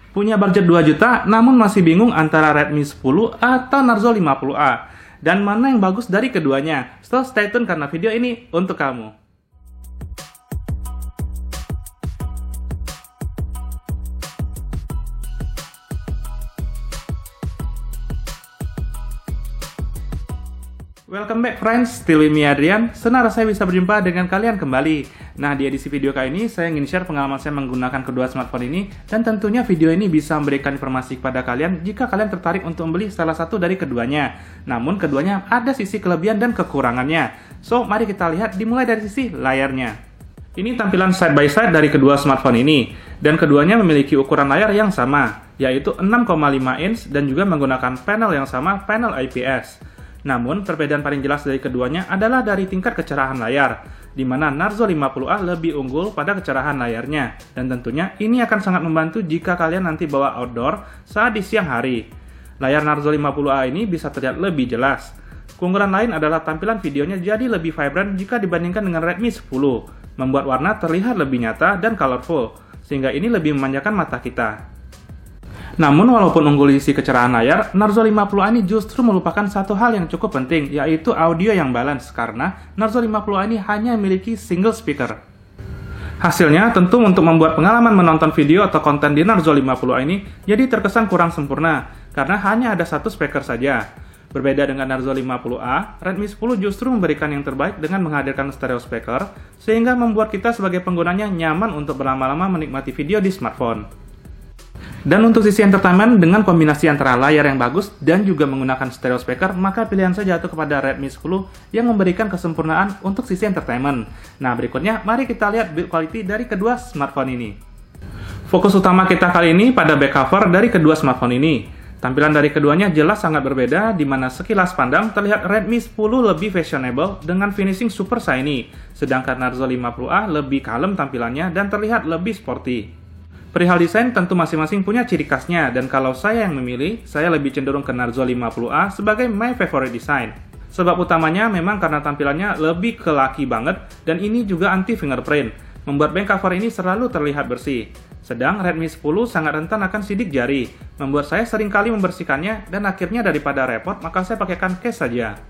Punya budget 2 juta namun masih bingung antara Redmi 10 atau Narzo 50A? Dan mana yang bagus dari keduanya? So, stay tune karena video ini untuk kamu. Welcome back friends, still with me Adrian. Senang rasanya bisa berjumpa dengan kalian kembali. Nah, di edisi video kali ini saya ingin share pengalaman saya menggunakan kedua smartphone ini. Dan tentunya video ini bisa memberikan informasi kepada kalian jika kalian tertarik untuk membeli salah satu dari keduanya. Namun keduanya ada sisi kelebihan dan kekurangannya. So, mari kita lihat dimulai dari sisi layarnya. Ini tampilan side by side dari kedua smartphone ini. Dan keduanya memiliki ukuran layar yang sama, yaitu 6,5 inch dan juga menggunakan panel yang sama, panel IPS. Namun, perbedaan paling jelas dari keduanya adalah dari tingkat kecerahan layar, di mana Narzo 50A lebih unggul pada kecerahan layarnya. Dan tentunya ini akan sangat membantu jika kalian nanti bawa outdoor saat di siang hari. Layar Narzo 50A ini bisa terlihat lebih jelas. Keunggulan lain adalah tampilan videonya jadi lebih vibrant jika dibandingkan dengan Redmi 10, membuat warna terlihat lebih nyata dan colorful, sehingga ini lebih memanjakan mata kita. Namun, walaupun unggul di sisi kecerahan layar, Narzo 50A ini justru melupakan satu hal yang cukup penting, yaitu audio yang balance, karena Narzo 50A ini hanya memiliki single speaker. Hasilnya, tentu untuk membuat pengalaman menonton video atau konten di Narzo 50A ini jadi terkesan kurang sempurna, karena hanya ada satu speaker saja. Berbeda dengan Narzo 50A, Redmi 10 justru memberikan yang terbaik dengan menghadirkan stereo speaker, sehingga membuat kita sebagai penggunanya nyaman untuk berlama-lama menikmati video di smartphone. Dan untuk sisi entertainment, dengan kombinasi antara layar yang bagus dan juga menggunakan stereo speaker, maka pilihan saya jatuh kepada Redmi 10 yang memberikan kesempurnaan untuk sisi entertainment. Nah, berikutnya mari kita lihat build quality dari kedua smartphone ini. Fokus utama kita kali ini pada back cover dari kedua smartphone ini. Tampilan dari keduanya jelas sangat berbeda, di mana sekilas pandang terlihat Redmi 10 lebih fashionable dengan finishing super shiny, sedangkan Narzo 50A lebih kalem tampilannya dan terlihat lebih sporty. Perihal desain tentu masing-masing punya ciri khasnya, dan kalau saya yang memilih, saya lebih cenderung ke Narzo 50A sebagai my favorite design. Sebab utamanya memang karena tampilannya lebih ke laki banget, dan ini juga anti fingerprint, membuat back cover ini selalu terlihat bersih. Sedang Redmi 10 sangat rentan akan sidik jari, membuat saya seringkali membersihkannya, dan akhirnya daripada repot, maka saya pakaikan case saja.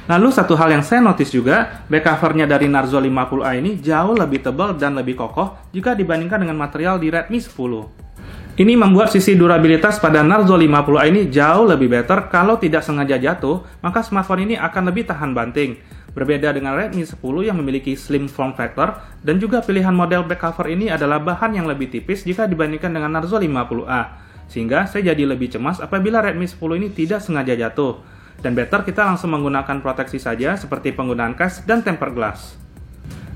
Lalu satu hal yang saya notice juga, back covernya dari Narzo 50A ini jauh lebih tebal dan lebih kokoh jika dibandingkan dengan material di Redmi 10. Ini membuat sisi durabilitas pada Narzo 50A ini jauh lebih better. Kalau tidak sengaja jatuh, maka smartphone ini akan lebih tahan banting. Berbeda dengan Redmi 10 yang memiliki slim form factor, dan juga pilihan model back cover ini adalah bahan yang lebih tipis jika dibandingkan dengan Narzo 50A. Sehingga saya jadi lebih cemas apabila Redmi 10 ini tidak sengaja jatuh. Dan better kita langsung menggunakan proteksi saja seperti penggunaan case dan tempered glass.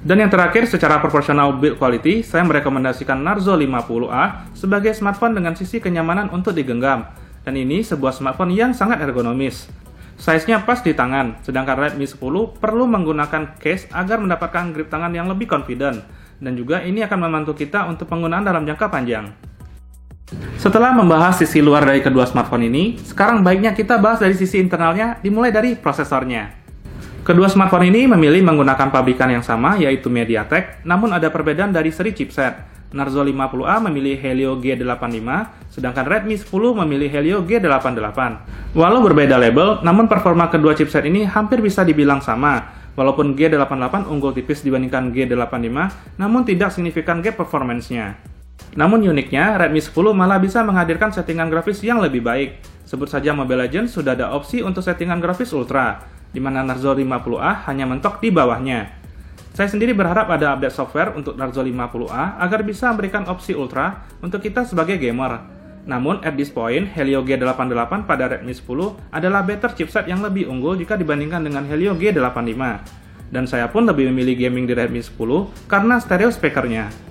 Dan yang terakhir, secara proporsional build quality, saya merekomendasikan Narzo 50A sebagai smartphone dengan sisi kenyamanan untuk digenggam. Dan ini sebuah smartphone yang sangat ergonomis. Size-nya pas di tangan, sedangkan Redmi 10 perlu menggunakan case agar mendapatkan grip tangan yang lebih confident. Dan juga ini akan membantu kita untuk penggunaan dalam jangka panjang. Setelah membahas sisi luar dari kedua smartphone ini, sekarang baiknya kita bahas dari sisi internalnya, dimulai dari prosesornya. Kedua smartphone ini memilih menggunakan pabrikan yang sama, yaitu MediaTek, namun ada perbedaan dari seri chipset. Narzo 50A memilih Helio G85, sedangkan Redmi 10 memilih Helio G88. Walau berbeda label, namun performa kedua chipset ini hampir bisa dibilang sama. Walaupun G88 unggul tipis dibandingkan G85, namun tidak signifikan gap performance-nya. Namun uniknya, Redmi 10 malah bisa menghadirkan settingan grafis yang lebih baik. Sebut saja Mobile Legends sudah ada opsi untuk settingan grafis Ultra, di mana Narzo 50A hanya mentok di bawahnya. Saya sendiri berharap ada update software untuk Narzo 50A agar bisa memberikan opsi Ultra untuk kita sebagai gamer. Namun, at this point, Helio G88 pada Redmi 10 adalah better chipset yang lebih unggul jika dibandingkan dengan Helio G85. Dan saya pun lebih memilih gaming di Redmi 10 karena stereo speakernya.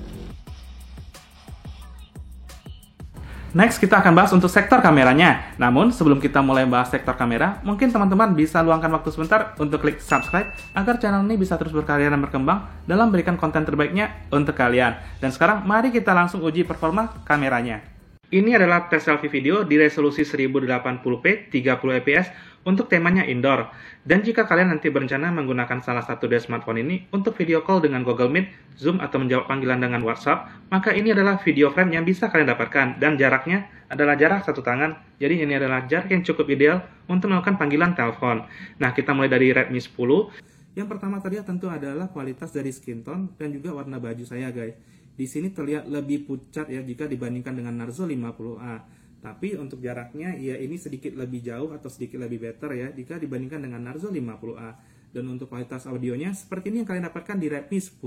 Next, kita akan bahas untuk sektor kameranya. Namun, sebelum kita mulai bahas sektor kamera, mungkin teman-teman bisa luangkan waktu sebentar untuk klik subscribe agar channel ini bisa terus berkarya dan berkembang dalam memberikan konten terbaiknya untuk kalian. Dan sekarang, mari kita langsung uji performa kameranya. Ini adalah tes selfie video di resolusi 1080p 30 fps untuk temanya indoor. Dan jika kalian nanti berencana menggunakan salah satu dari smartphone ini untuk video call dengan Google Meet, Zoom, atau menjawab panggilan dengan WhatsApp, maka ini adalah video frame yang bisa kalian dapatkan. Dan jaraknya adalah jarak satu tangan, jadi ini adalah jarak yang cukup ideal untuk melakukan panggilan telepon. Nah, kita mulai dari Redmi 10. Yang pertama terlihat tentu adalah kualitas dari skin tone dan juga warna baju saya, guys. Di sini terlihat lebih pucat ya jika dibandingkan dengan Narzo 50A. Tapi untuk jaraknya ya ini sedikit lebih jauh atau sedikit lebih better ya jika dibandingkan dengan Narzo 50A. Dan untuk kualitas audionya seperti ini yang kalian dapatkan di Redmi 10.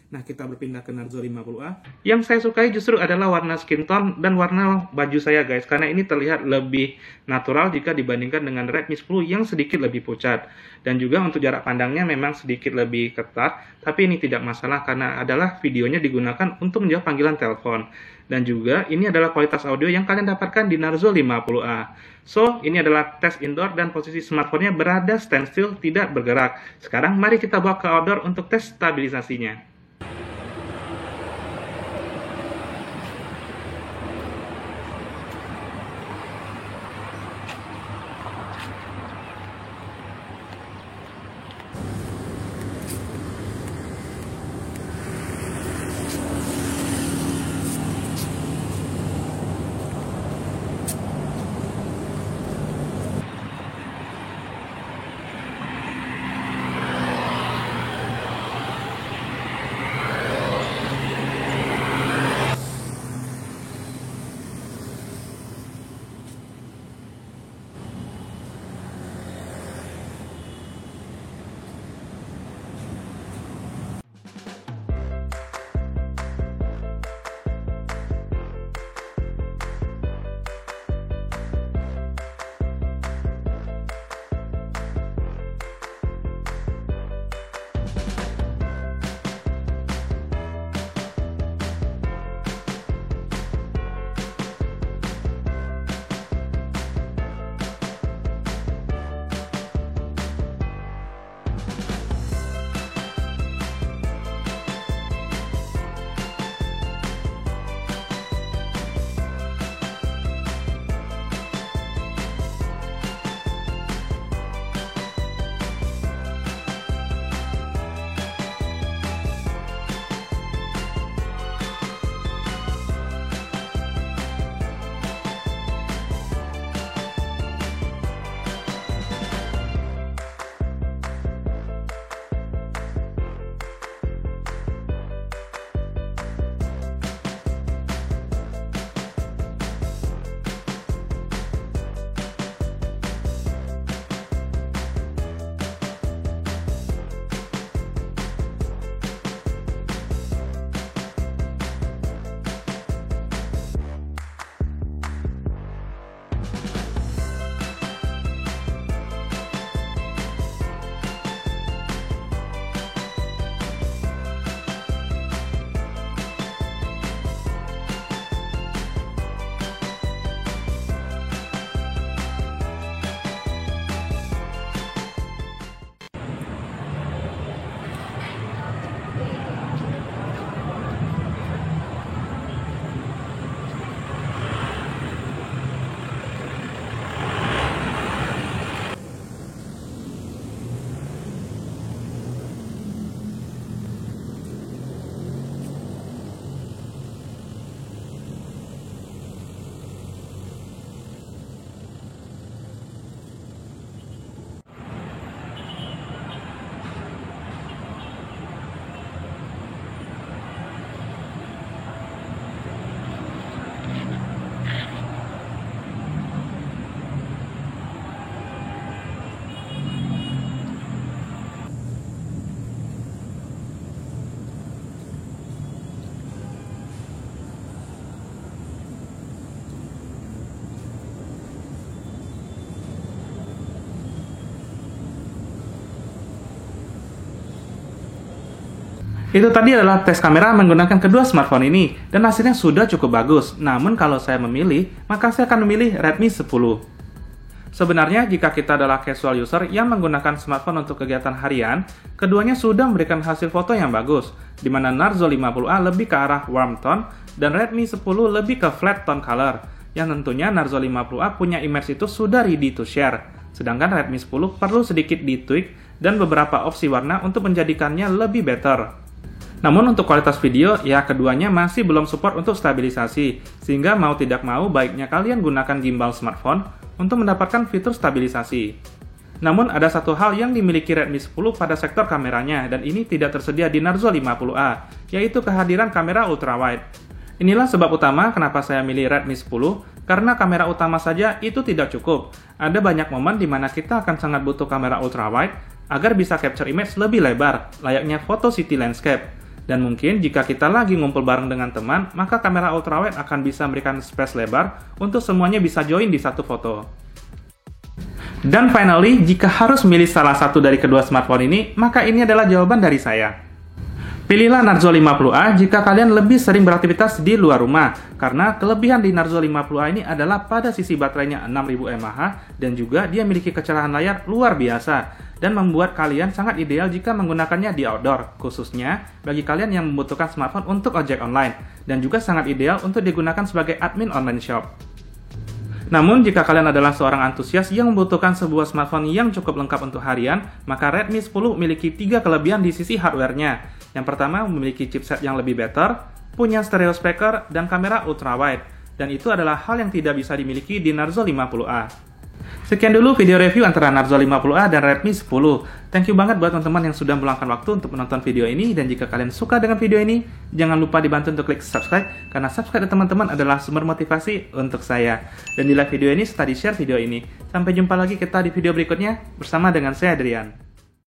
Nah, kita berpindah ke Narzo 50A. Yang saya sukai justru adalah warna skin tone dan warna baju saya, guys, karena ini terlihat lebih natural jika dibandingkan dengan Redmi 10 yang sedikit lebih pucat. Dan juga untuk jarak pandangnya memang sedikit lebih ketat, tapi ini tidak masalah karena adalah videonya digunakan untuk menjawab panggilan telepon. Dan juga ini adalah kualitas audio yang kalian dapatkan di Narzo 50A. So, ini adalah tes indoor dan posisi smartphone-nya berada standstill, tidak bergerak. Sekarang mari kita bawa ke outdoor untuk tes stabilisasinya. Itu tadi adalah tes kamera menggunakan kedua smartphone ini, dan hasilnya sudah cukup bagus. Namun kalau saya memilih, maka saya akan memilih Redmi 10. Sebenarnya jika kita adalah casual user yang menggunakan smartphone untuk kegiatan harian, keduanya sudah memberikan hasil foto yang bagus, di mana Narzo 50A lebih ke arah warm tone dan Redmi 10 lebih ke flat tone color, yang tentunya Narzo 50A punya image itu sudah ready to share, sedangkan Redmi 10 perlu sedikit ditweak dan beberapa opsi warna untuk menjadikannya lebih better. Namun untuk kualitas video, ya keduanya masih belum support untuk stabilisasi, sehingga mau tidak mau baiknya kalian gunakan gimbal smartphone untuk mendapatkan fitur stabilisasi. Namun ada satu hal yang dimiliki Redmi 10 pada sektor kameranya, dan ini tidak tersedia di Narzo 50A, yaitu kehadiran kamera ultrawide. Inilah sebab utama kenapa saya milih Redmi 10, karena kamera utama saja itu tidak cukup. Ada banyak momen di mana kita akan sangat butuh kamera ultrawide agar bisa capture image lebih lebar, layaknya foto city landscape. Dan mungkin jika kita lagi ngumpul bareng dengan teman, maka kamera ultrawide akan bisa memberikan space lebar untuk semuanya bisa join di satu foto. Dan finally, jika harus memilih salah satu dari kedua smartphone ini, maka ini adalah jawaban dari saya. Pilihlah Narzo 50A jika kalian lebih sering beraktivitas di luar rumah, karena kelebihan di Narzo 50A ini adalah pada sisi baterainya 6000 mAh dan juga dia memiliki kecerahan layar luar biasa dan membuat kalian sangat ideal jika menggunakannya di outdoor, khususnya bagi kalian yang membutuhkan smartphone untuk ojek online, dan juga sangat ideal untuk digunakan sebagai admin online shop. Namun, jika kalian adalah seorang antusias yang membutuhkan sebuah smartphone yang cukup lengkap untuk harian, maka Redmi 10 memiliki 3 kelebihan di sisi hardware-nya. Yang pertama, memiliki chipset yang lebih better, punya stereo speaker, dan kamera ultrawide. Dan itu adalah hal yang tidak bisa dimiliki di Narzo 50A. Sekian dulu video review antara Narzo 50A dan Redmi 10. Thank you banget buat teman-teman yang sudah meluangkan waktu untuk menonton video ini. Dan jika kalian suka dengan video ini, jangan lupa dibantu untuk klik subscribe, karena subscribe teman-teman adalah sumber motivasi untuk saya. Dan di like video ini serta di share video ini. Sampai jumpa lagi kita di video berikutnya bersama dengan saya Adrian.